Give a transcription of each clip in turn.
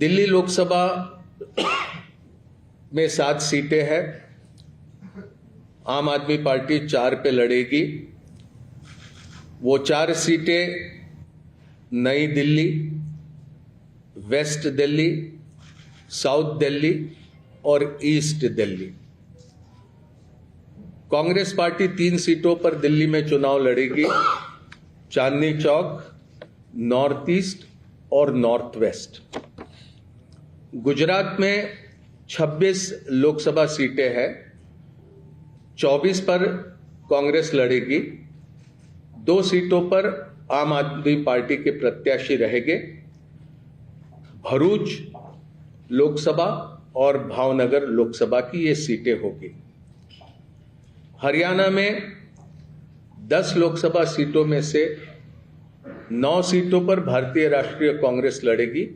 दिल्ली लोकसभा में 7 सीटें हैं। आम आदमी पार्टी 4 पे लड़ेगी। वो 4 सीटें नई दिल्ली, वेस्ट दिल्ली, साउथ दिल्ली और ईस्ट दिल्ली। कांग्रेस पार्टी 3 सीटों पर दिल्ली में चुनाव लड़ेगी, चांदनी चौक, नॉर्थ ईस्ट और नॉर्थ वेस्ट। गुजरात में 26 लोकसभा सीटें हैं, 24 पर कांग्रेस लड़ेगी, 2 सीटों पर आम आदमी पार्टी के प्रत्याशी रहेंगे। भरूच लोकसभा और भावनगर लोकसभा की ये सीटें होगी। हरियाणा में 10 लोकसभा सीटों में से 9 सीटों पर भारतीय राष्ट्रीय कांग्रेस लड़ेगी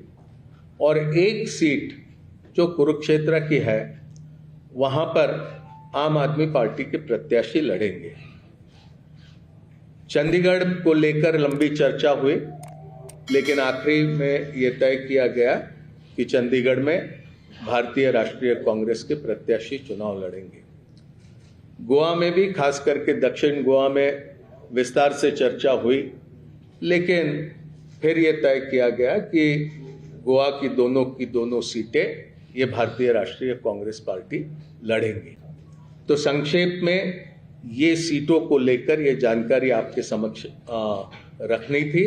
और 1 सीट जो कुरुक्षेत्र की है वहां पर आम आदमी पार्टी के प्रत्याशी लड़ेंगे। चंडीगढ़ को लेकर लंबी चर्चा हुई, लेकिन आखिरी में यह तय किया गया कि चंडीगढ़ में भारतीय राष्ट्रीय कांग्रेस के प्रत्याशी चुनाव लड़ेंगे। गोवा में भी, खास करके दक्षिण गोवा में विस्तार से चर्चा हुई, लेकिन फिर यह तय किया गया कि गोवा की दोनों सीटें ये भारतीय राष्ट्रीय कांग्रेस पार्टी लड़ेंगी। तो संक्षेप में ये सीटों को लेकर ये जानकारी आपके समक्ष रखनी थी।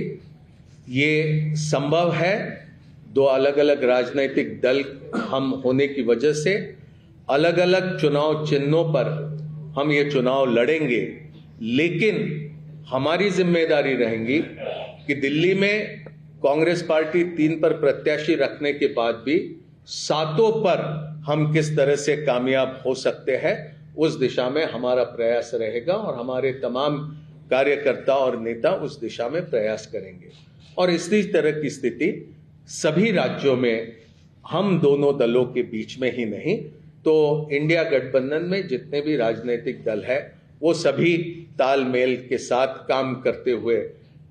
ये संभव है, 2 अलग अलग राजनीतिक दल हम होने की वजह से अलग अलग चुनाव चिन्हों पर हम ये चुनाव लड़ेंगे, लेकिन हमारी जिम्मेदारी रहेगी कि दिल्ली में कांग्रेस पार्टी 3 पर प्रत्याशी रखने के बाद भी 7 पर हम किस तरह से कामयाब हो सकते हैं, उस दिशा में हमारा प्रयास रहेगा और हमारे तमाम कार्यकर्ता और नेता उस दिशा में प्रयास करेंगे। और इसी तरह की स्थिति सभी राज्यों में हम दोनों दलों के बीच में ही नहीं, तो इंडिया गठबंधन में जितने भी राजनीतिक दल है वो सभी तालमेल के साथ काम करते हुए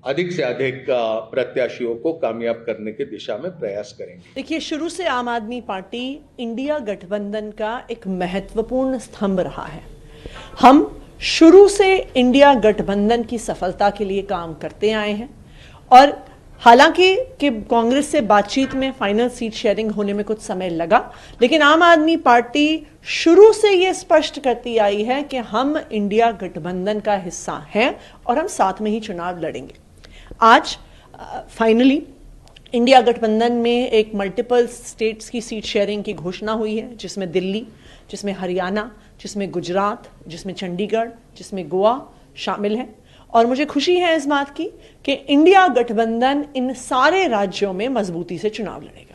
अधिक से अधिक प्रत्याशियों को कामयाब करने की दिशा में प्रयास करेंगे। देखिए, शुरू से आम आदमी पार्टी इंडिया गठबंधन का एक महत्वपूर्ण स्तंभ रहा है। हम शुरू से इंडिया गठबंधन की सफलता के लिए काम करते आए हैं और हालांकि कि कांग्रेस से बातचीत में फाइनल सीट शेयरिंग होने में कुछ समय लगा, लेकिन आम आदमी पार्टी शुरू से यह स्पष्ट करती आई है कि हम इंडिया गठबंधन का हिस्सा हैं और हम साथ में ही चुनाव लड़ेंगे। आज फाइनली इंडिया गठबंधन में एक मल्टीपल स्टेट्स की सीट शेयरिंग की घोषणा हुई है, जिसमें दिल्ली, जिसमें हरियाणा, जिसमें गुजरात, जिसमें चंडीगढ़, जिसमें गोवा शामिल है। और मुझे खुशी है इस बात की कि इंडिया गठबंधन इन सारे राज्यों में मजबूती से चुनाव लड़ेगा।